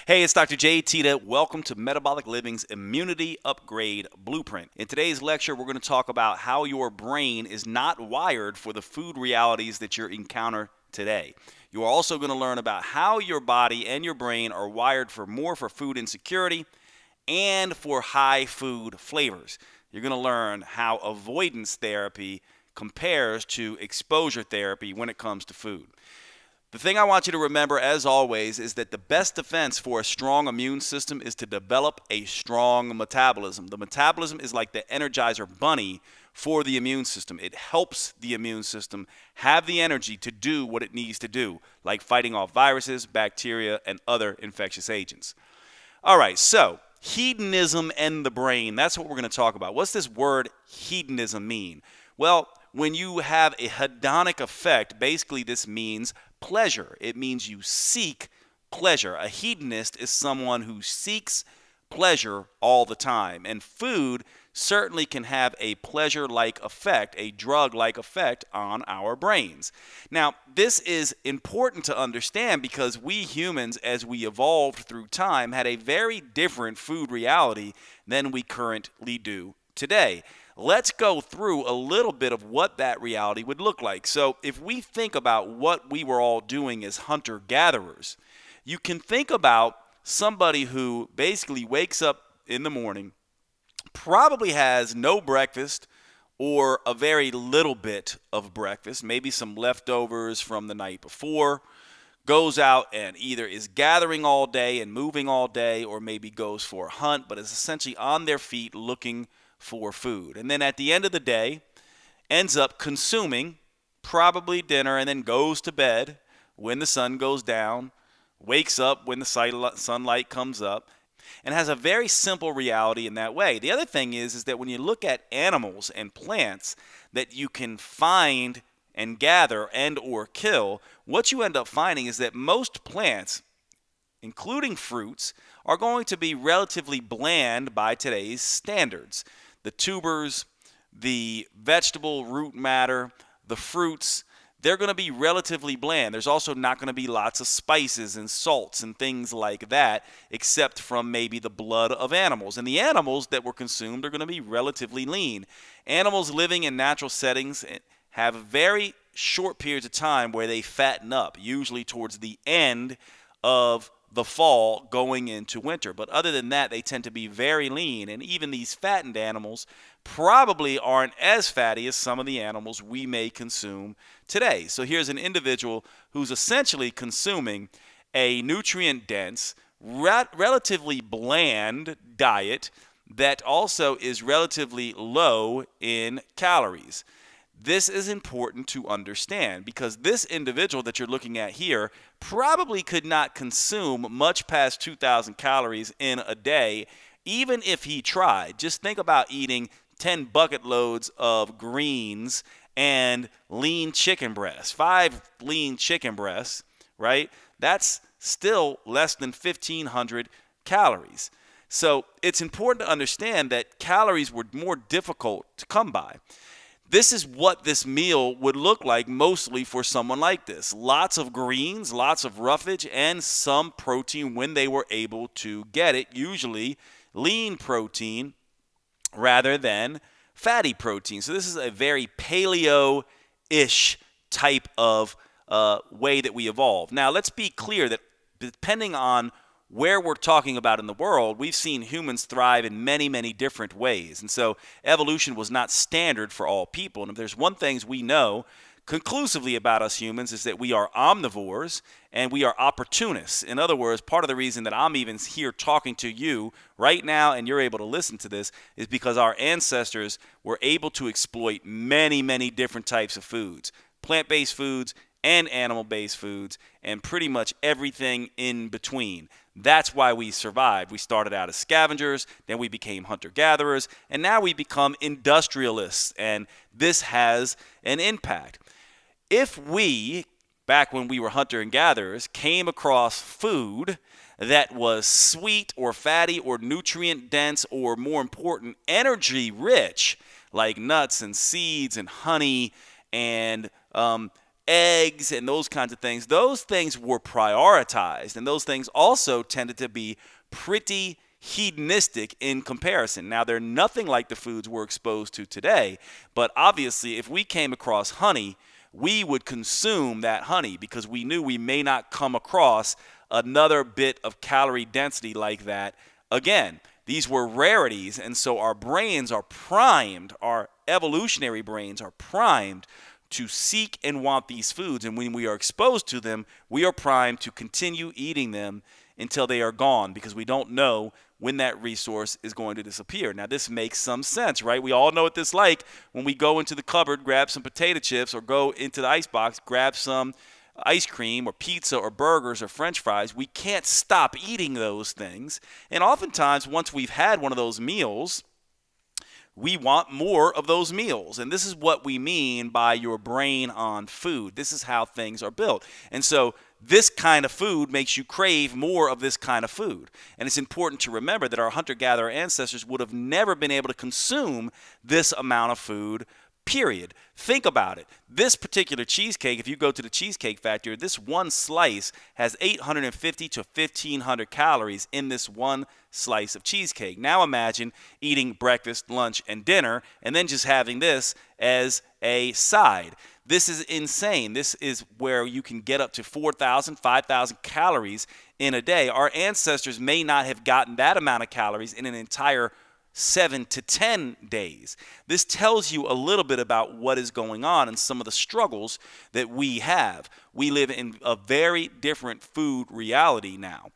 Hey, it's Dr. Jade, Teta. Welcome to Metabolic Living's Immunity Upgrade Blueprint. In today's lecture, we're going to talk about how your brain is not wired for the food realities that you encounter today. You are also going to learn about how your body and your brain are wired for food insecurity and for high food flavors. You're going to learn how avoidance therapy compares to exposure therapy when it comes to food. The thing I want you to remember, as always, is that the best defense for a strong immune system is to develop a strong metabolism. The metabolism is like the Energizer bunny for the immune system. It helps the immune system have the energy to do what it needs to do, like fighting off viruses, bacteria, and other infectious agents. All right, so hedonism and the brain, that's what we're going to talk about. What's this word hedonism mean? Well, when you have a hedonic effect, basically this means pleasure. It means you seek pleasure. A hedonist is someone who seeks pleasure all the time. And food certainly can have a pleasure-like effect, a drug-like effect on our brains. Now, this is important to understand because we humans, as we evolved through time, had a very different food reality than we currently do today. Let's go through a little bit of what that reality would look like. So if we think about what we were all doing as hunter-gatherers, you can think about somebody who basically wakes up in the morning, probably has no breakfast or a very little bit of breakfast, maybe some leftovers from the night before, goes out and either is gathering all day and moving all day or maybe goes for a hunt, but is essentially on their feet looking for food. And then at the end of the day, ends up consuming probably dinner and then goes to bed when the sun goes down, wakes up when the sunlight comes up, and has a very simple reality in that way. The other thing is that when you look at animals and plants that you can find and gather and or kill, what you end up finding is that most plants, including fruits, are going to be relatively bland by today's standards. The tubers, the vegetable root matter, the fruits, they're going to be relatively bland. There's also not going to be lots of spices and salts and things like that, except from maybe the blood of animals. And the animals that were consumed are going to be relatively lean. Animals living in natural settings have very short periods of time where they fatten up, usually towards the end of the fall going into winter. But other than that, they tend to be very lean. And even these fattened animals probably aren't as fatty as some of the animals we may consume today. So here's an individual who's essentially consuming a nutrient-dense, relatively bland diet that also is relatively low in calories. This is important to understand because this individual that you're looking at here probably could not consume much past 2,000 calories in a day, even if he tried. Just think about eating 10 bucket loads of greens and lean chicken breasts, 5 lean chicken breasts, right? That's still less than 1,500 calories. So it's important to understand that calories were more difficult to come by. This is what this meal would look like mostly for someone like this. Lots of greens, lots of roughage, and some protein when they were able to get it, usually lean protein rather than fatty protein. So this is a very paleo-ish type of way that we evolve. Now, let's be clear that depending on where we're talking about in the world, we've seen humans thrive in many, many different ways. And so evolution was not standard for all people. And if there's one thing we know conclusively about us humans is that we are omnivores and we are opportunists. In other words, part of the reason that I'm even here talking to you right now and you're able to listen to this is because our ancestors were able to exploit many, many different types of foods, plant-based foods and animal-based foods, and pretty much everything in between. That's why we survived. We started out as scavengers, then we became hunter-gatherers, and now we become industrialists, and this has an impact. If we, back when we were hunter and gatherers, came across food that was sweet or fatty or nutrient-dense or, more important, energy-rich, like nuts and seeds and honey and eggs and those kinds of things, those things were prioritized, and those things also tended to be pretty hedonistic in comparison. Now, they're nothing like the foods we're exposed to today, but obviously if we came across honey, we would consume that honey because we knew we may not come across another bit of calorie density like that again. These were rarities, and so our brains are primed, our evolutionary brains are primed to seek and want these foods, and when we are exposed to them, we are primed to continue eating them until they are gone because we don't know when that resource is going to disappear. Now, this makes some sense, right? We all know what this is like when we go into the cupboard, grab some potato chips, or go into the icebox, grab some ice cream or pizza or burgers or french fries. We can't stop eating those things. And oftentimes, once we've had one of those meals, we want more of those meals. And this is what we mean by your brain on food. This is how things are built. And so this kind of food makes you crave more of this kind of food. And it's important to remember that our hunter-gatherer ancestors would have never been able to consume this amount of food, period. Think about it. This particular cheesecake, if you go to the Cheesecake Factory, this one slice has 850 to 1,500 calories in this one slice of cheesecake. Now imagine eating breakfast, lunch, and dinner, and then just having this as a side. This is insane. This is where you can get up to 4,000, 5,000 calories in a day. Our ancestors may not have gotten that amount of calories in an entire 7 to 10 days. This tells you a little bit about what is going on and some of the struggles that we have. We live in a very different food reality now.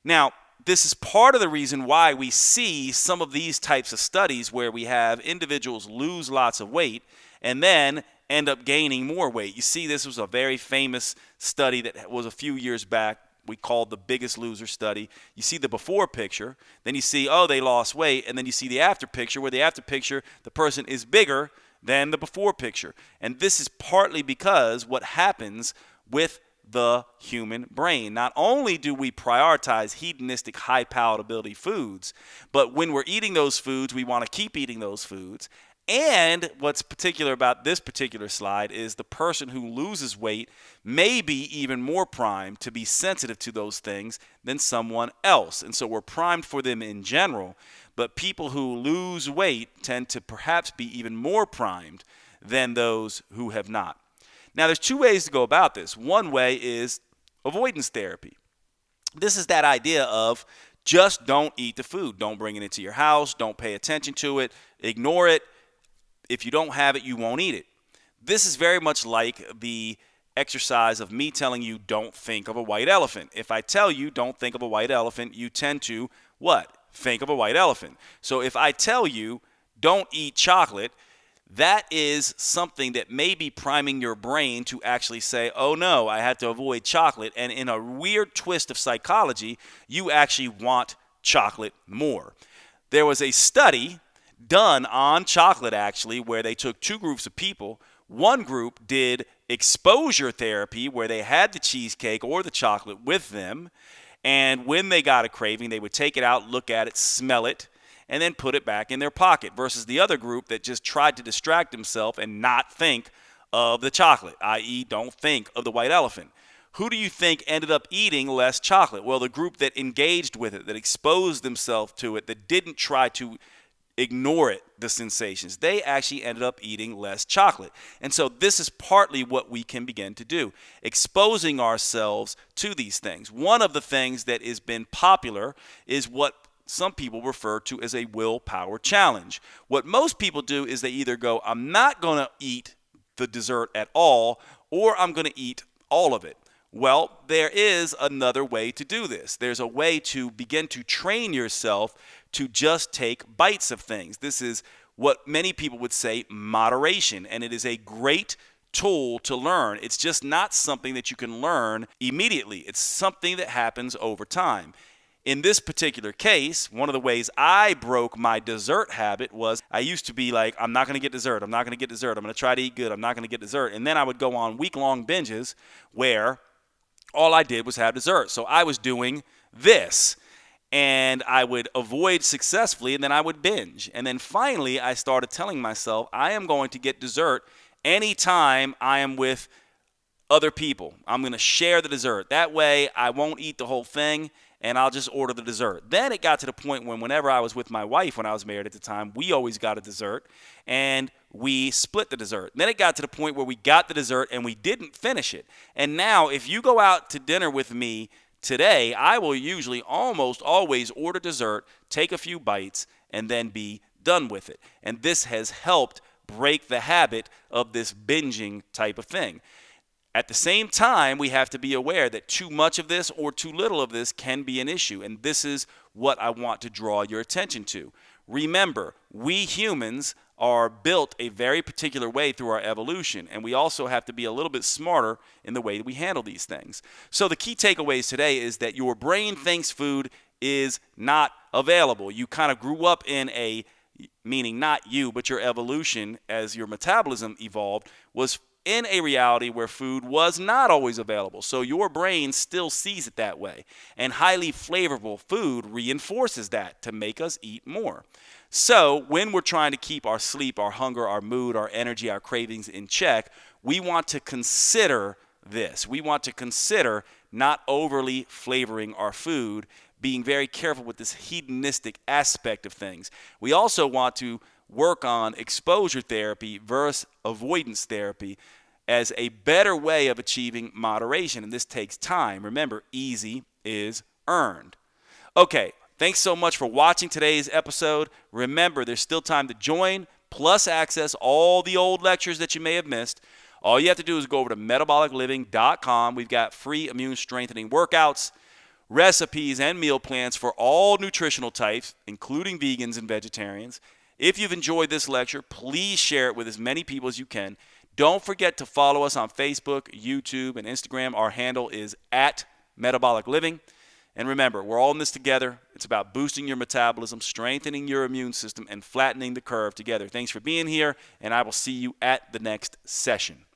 Now, this is part of the reason why we see some of these types of studies where we have individuals lose lots of weight and then end up gaining more weight. You see, this was a very famous study that was a few years back. We called the Biggest Loser study. You see the before picture, then you see, oh, they lost weight, and then you see the after picture, where the after picture, the person is bigger than the before picture. And this is partly because what happens with the human brain. Not only do we prioritize hedonistic, high palatability foods, but when we're eating those foods, we want to keep eating those foods. And what's particular about this particular slide is the person who loses weight may be even more primed to be sensitive to those things than someone else. And so we're primed for them in general, but people who lose weight tend to perhaps be even more primed than those who have not. Now, there's two ways to go about this. One way is avoidance therapy. This is that idea of just don't eat the food. Don't bring it into your house. Don't pay attention to it. Ignore it. If you don't have it, you won't eat it. This is very much like the exercise of me telling you don't think of a white elephant. If I tell you don't think of a white elephant, you tend to what? Think of a white elephant. So if I tell you don't eat chocolate, that is something that may be priming your brain to actually say, oh no, I have to avoid chocolate. And in a weird twist of psychology, you actually want chocolate more. There was a study done on chocolate, actually, where they took two groups of people. One group did exposure therapy, where they had the cheesecake or the chocolate with them, and when they got a craving, they would take it out, look at it, smell it, and then put it back in their pocket, versus the other group that just tried to distract themselves and not think of the chocolate, i.e. don't think of the white elephant. Who do you think ended up eating less chocolate? Well, the group that engaged with it, that exposed themselves to it, that didn't try to ignore it, the sensations, they actually ended up eating less chocolate. And so this is partly what we can begin to do, exposing ourselves to these things. One of the things that has been popular is what some people refer to as a willpower challenge. What most people do is they either go, I'm not going to eat the dessert at all, or I'm going to eat all of it. Well, there is another way to do this. There's a way to begin to train yourself to just take bites of things. This is what many people would say moderation, and it is a great tool to learn. It's just not something that you can learn immediately. It's something that happens over time. In this particular case, one of the ways I broke my dessert habit was I used to be like, I'm not going to get dessert. I'm not going to get dessert. I'm going to try to eat good. I'm not going to get dessert. And then I would go on week-long binges where all I did was have dessert. So I was doing this, and I would avoid successfully, and then I would binge. And then finally, I started telling myself, I am going to get dessert anytime I am with other people. I'm going to share the dessert. That way I won't eat the whole thing and I'll just order the dessert. Then it got to the point when whenever I was with my wife when I was married at the time, we always got a dessert and we split the dessert. Then it got to the point where we got the dessert and we didn't finish it. And now if you go out to dinner with me today, I will usually almost always order dessert, take a few bites, and then be done with it. And this has helped break the habit of this binging type of thing. At the same time, we have to be aware that too much of this or too little of this can be an issue. And this is what I want to draw your attention to. Remember, we humans are built a very particular way through our evolution, and we also have to be a little bit smarter in the way that we handle these things. So the key takeaways today is that your brain thinks food is not available. You kind of grew up in meaning not you, but your evolution as your metabolism evolved, was in a reality where food was not always available. So your brain still sees it that way. And highly flavorful food reinforces that to make us eat more. So when we're trying to keep our sleep, our hunger, our mood, our energy, our cravings in check, we want to consider this. We want to consider not overly flavoring our food, being very careful with this hedonistic aspect of things. We also want to work on exposure therapy versus avoidance therapy as a better way of achieving moderation. And this takes time. Remember, easy is earned. Okay, thanks so much for watching today's episode. Remember, there's still time to join, plus access all the old lectures that you may have missed. All you have to do is go over to metabolicliving.com. We've got free immune strengthening workouts, recipes, and meal plans for all nutritional types, including vegans and vegetarians. If you've enjoyed this lecture, please share it with as many people as you can. Don't forget to follow us on Facebook, YouTube, and Instagram. Our handle is @MetabolicLiving. And remember, we're all in this together. It's about boosting your metabolism, strengthening your immune system, and flattening the curve together. Thanks for being here, and I will see you at the next session.